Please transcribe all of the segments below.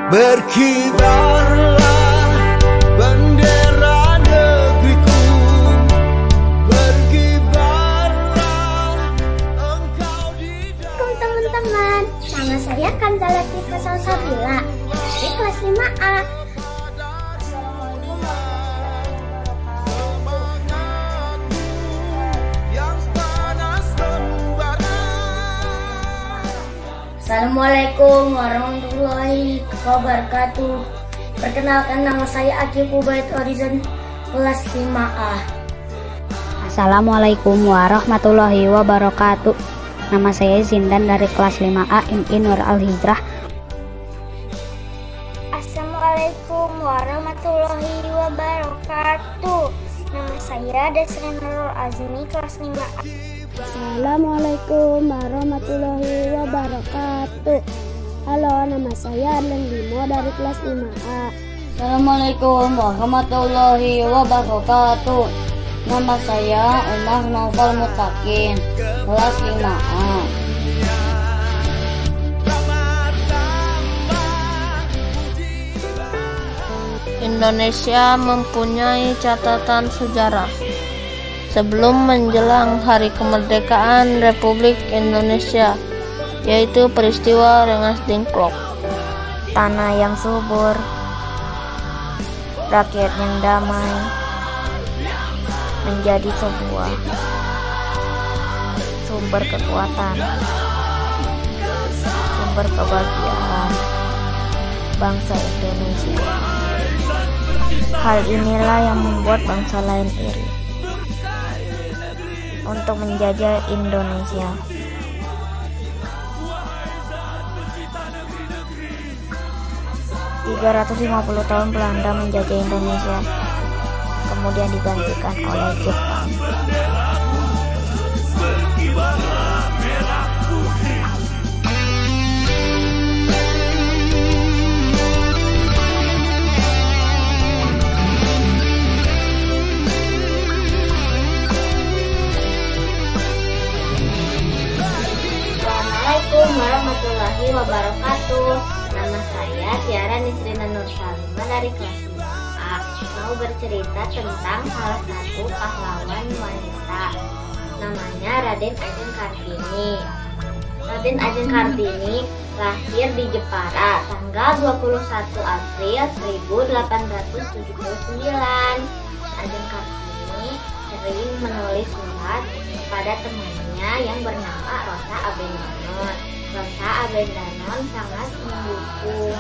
Berkibarlah bendera negeriku, berkibarlah engkau di dalam. Teman-teman, nama saya Kanzala Tiffa Salsabila dari kelas 5A. Assalamualaikum warahmatullahi wabarakatuh. Perkenalkan, nama saya Akif Ubaid Horizon kelas 5A. Assalamualaikum warahmatullahi wabarakatuh. Nama saya Zindan dari kelas 5A IMI Nur Al Hijrah. Assalamualaikum warahmatullahi wabarakatuh. Nama saya Desri Nurul Azmi kelas 5A. Assalamualaikum warahmatullahi wabarakatuh. Halo, nama saya Arlen Bimo dari kelas 5A. Assalamualaikum warahmatullahi wabarakatuh. Nama saya Umar Naufal Mutakin kelas 5A. Indonesia mempunyai catatan sejarah. Sebelum menjelang Hari Kemerdekaan Republik Indonesia, yaitu peristiwa Rengas Dengklok. Tanah yang subur, rakyat yang damai, menjadi sebuah sumber kekuatan, sumber kebahagiaan bangsa Indonesia. Hal inilah yang membuat bangsa lain iri untuk menjajah Indonesia. ...350 tahun Belanda menjajah Indonesia, kemudian digantikan oleh Jepang. Assalamualaikum warahmatullahi wabarakatuh. Nama saya Tiara Nisrina Nur Salimah dari kelas 5A. Mau bercerita tentang salah satu pahlawan wanita. Namanya Raden Ajeng Kartini. Raden Ajeng Kartini lahir di Jepara tanggal 21 April 1879. Ajeng Kartini sering menulis surat kepada temannya yang bernama Rosa Abendanon. Rosa Abendanon sangat mendukung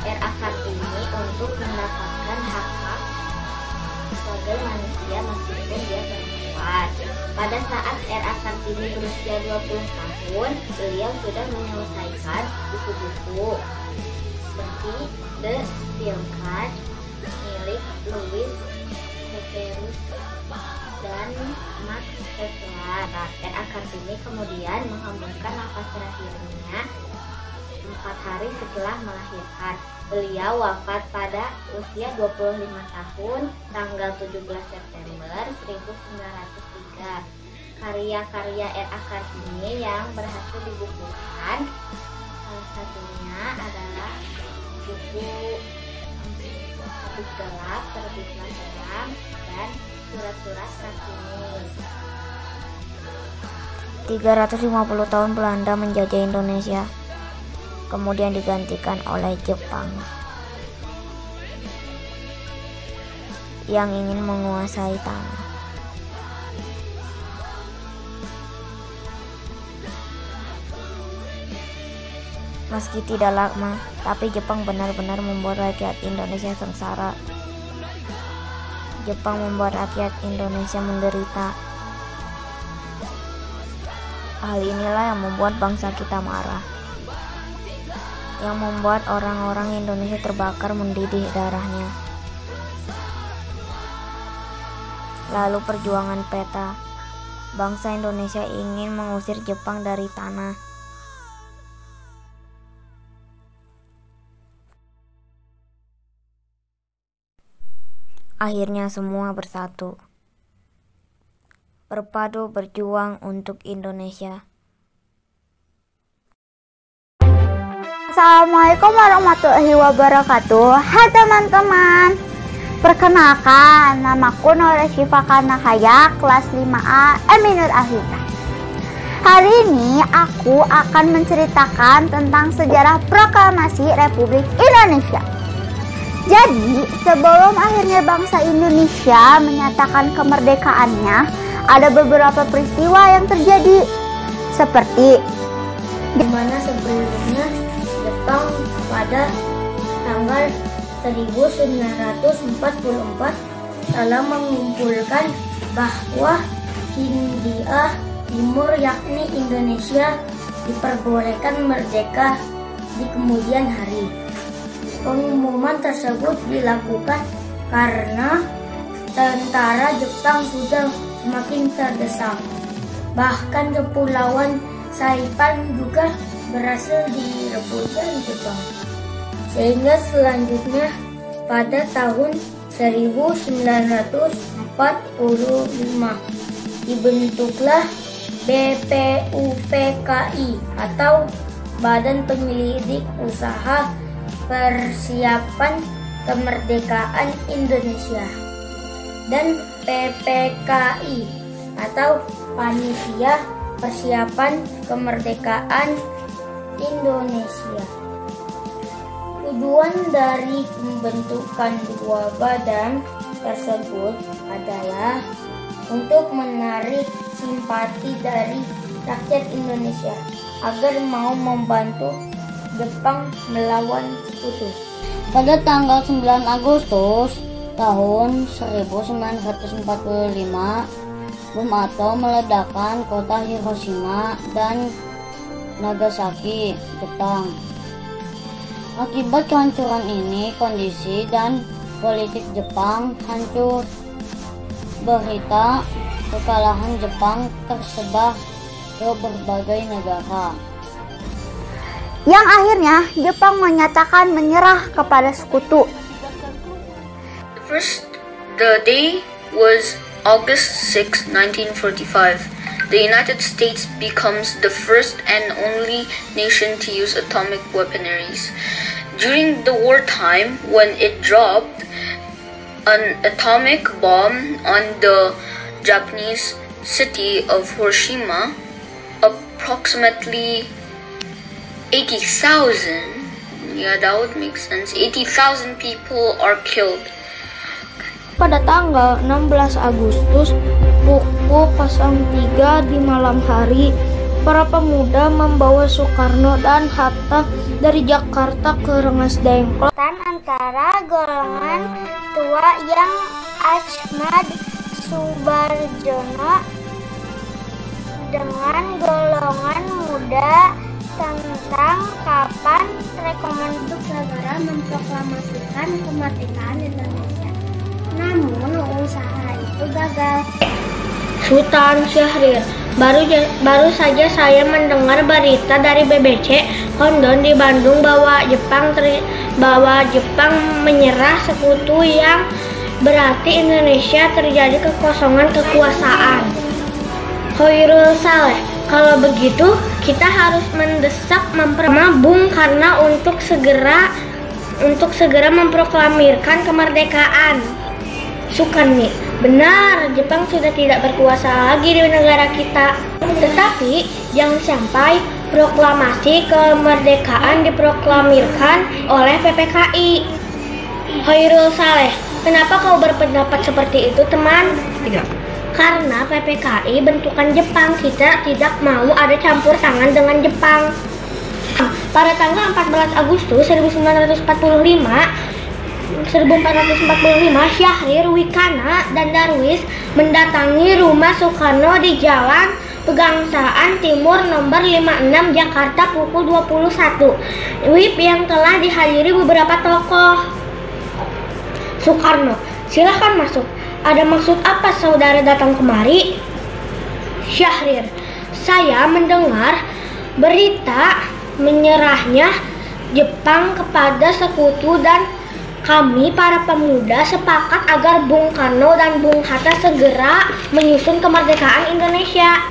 R.A. Kartini untuk mendapatkan hak-hak sebagai manusia meskipun dia perempuan. Pada saat R.A. Kartini berusia 20 tahun, beliau sudah menyelesaikan buku-buku seperti The Pilgrim milik Louis Severus dan Max Havelaar. R.A. Kartini kemudian menghembuskan nafas terakhirnya 4 hari setelah melahirkan. Beliau wafat pada usia 25 tahun tanggal 17 September 1903. Karya-karya R.A. Kartini yang berhasil dibukukan salah satunya adalah buku Terbit Gelap, Terbitlah Terang, dan Surat-surat Kartini. 350 tahun Belanda menjajah Indonesia, kemudian digantikan oleh Jepang yang ingin menguasai tanah. Meski tidak lama, tapi Jepang benar-benar membuat rakyat Indonesia sengsara. Jepang membuat rakyat Indonesia menderita. Hal inilah yang membuat bangsa kita marah, yang membuat orang-orang Indonesia terbakar mendidih darahnya. Lalu perjuangan peta, bangsa Indonesia ingin mengusir Jepang dari tanah. Akhirnya semua bersatu, berpadu berjuang untuk Indonesia. Assalamualaikum warahmatullahi wabarakatuh. Hai teman-teman, perkenalkan, namaku Nora Syifa Kanakaya, kelas 5A Eminur Alhita. Hari ini aku akan menceritakan tentang sejarah proklamasi Republik Indonesia. Jadi, sebelum akhirnya bangsa Indonesia menyatakan kemerdekaannya, ada beberapa peristiwa yang terjadi, seperti di mana sebelumnya Jepang pada tanggal 1944 telah mengumpulkan bahwa Hindia Timur yakni Indonesia diperbolehkan merdeka di kemudian hari. Pengumuman tersebut dilakukan karena tentara Jepang sudah semakin terdesak. Bahkan kepulauan Saipan juga berhasil direbut dari Jepang. Sehingga selanjutnya pada tahun 1945 dibentuklah BPUPKI atau Badan Penyelidik Usaha Persiapan Kemerdekaan Indonesia, dan PPKI atau Panitia Persiapan Kemerdekaan Indonesia. Tujuan dari pembentukan dua badan tersebut adalah untuk menarik simpati dari rakyat Indonesia agar mau membantu Jepang melawan sekutu. Pada tanggal 9 Agustus tahun 1945, bom atom meledakkan kota Hiroshima dan Nagasaki, Jepang. Akibat kehancuran ini, kondisi dan politik Jepang hancur. Berita kekalahan Jepang tersebar ke berbagai negara, yang akhirnya Jepang menyatakan menyerah kepada sekutu. The day was August 6, 1945. The United States becomes the first and only nation to use atomic weaponries. During the wartime, when it dropped an atomic bomb on the Japanese city of Hiroshima, approximately 80,000, that would make sense, 80,000 people are killed. Pada tanggal 16 Agustus pukul 03 di malam hari, para pemuda membawa Soekarno dan Hatta dari Jakarta ke Rengas Dengklok. Antara golongan tua yang Ahmad Subarjono dengan golongan muda tentang kapan rekomendasi negara memproklamasikan kemerdekaan Indonesia. Namun usaha itu gagal. Sultan Syahrir, baru saja saya mendengar berita dari BBC Kondon di Bandung bahwa Jepang menyerah sekutu, yang berarti Indonesia terjadi kekosongan kekuasaan. Khairul Saleh, kalau begitu kita harus mendesak Bung Karno untuk segera memproklamirkan kemerdekaan. Sukarni, benar, Jepang sudah tidak berkuasa lagi di negara kita. Tetapi jangan sampai proklamasi kemerdekaan diproklamirkan oleh PPKI. Khairul Saleh, kenapa kau berpendapat seperti itu, teman? Tidak. Karena PPKI bentukan Jepang, kita tidak mau ada campur tangan dengan Jepang. Pada tanggal 14 Agustus 1445, Syahrir, Wikana, dan Darwis mendatangi rumah Soekarno di Jalan Pegangsaan Timur nomor 56 Jakarta pukul 21 WIB yang telah dihadiri beberapa tokoh. Soekarno, silahkan masuk. Ada maksud apa saudara datang kemari? Syahrir, saya mendengar berita menyerahnya Jepang kepada sekutu dan kami para pemuda sepakat agar Bung Karno dan Bung Hatta segera menyusun kemerdekaan Indonesia.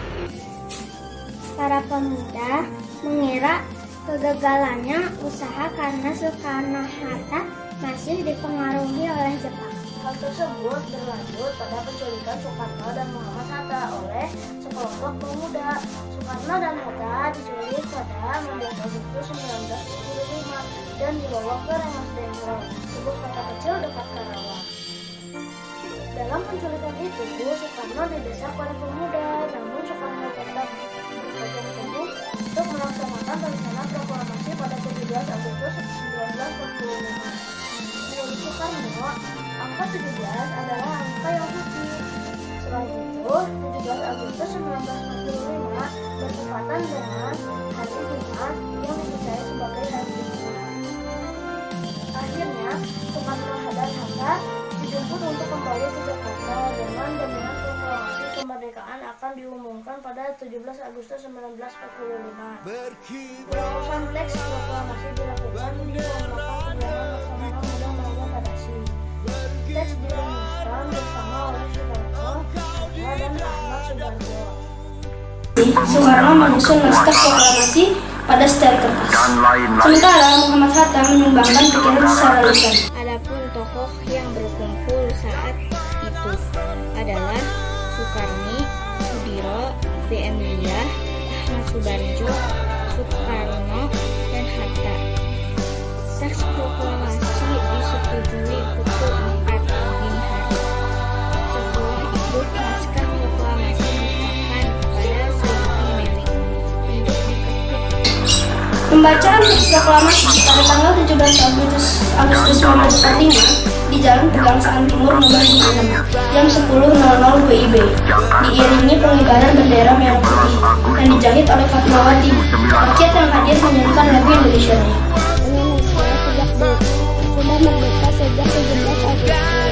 Para pemuda mengira Kegagalannya usaha karena Soekarno-Hatta masih dipengaruhi oleh Jepang. Hal tersebut berlanjut pada penculikan Soekarno dan Muhammad Hatta oleh sekelompok pemuda. Soekarno dan Hatta diculik pada 16 Agustus 1945 dan dibawa ke Rengas Dengklok, sebuah kota kecil dekat Karawang. Dalam penculikan itu, Soekarno didesak para pemuda, namun Soekarno tetap berpegang teguh untuk melaksanakan rencana proklamasi pada 17 Agustus 1945. Menurut Soekarno, angka 17 adalah angka yang suci. Selain itu, 17 Agustus 1945 bertepatan dengan hari Jumat yang dipercaya sebagai hari Jumat. Akhirnya, Soekarno dan Hatta dijemput untuk kembali ke Jakarta dengan jaminan proklamasi kemerdekaan akan diumumkan pada 17 Agustus 1945. Pengurusan teks proklamasi dilakukan di Rumah Nasional Muda Maria Tadashi. Teks dirumuskan bersama oleh Soekarno, Hatta, dan Ahmad Subarjo. Soekarno menyusun naskah proklamasi pada secara kertas. Sementara Muhammad Hatta menyumbangkan pikiran secara lisan. Adapun tokoh yang berkumpul saat itu adalah Soekarni, Sudiro, B.M. Liyah, Ahmad Subarjo, Soekarno, dan Hatta. Teks proklamasi disetujui pukul 4 dini hari. Setelah itu naskah proklamasi disahkan kepada Sultan Melik untuk diketik. Pembacaan teks proklamasi pada tanggal 17 Agustus 1945 di Jalan Pegangsaan Timur nomor 6 jam 10.00 WIB diiringi pengibaran bendera merah putih yang dijahit oleh Fatmawati. Rakyat yang hadir menyanyikan lagu Indonesia Raya. Indonesia sudah merdeka sejak 17 Agustus.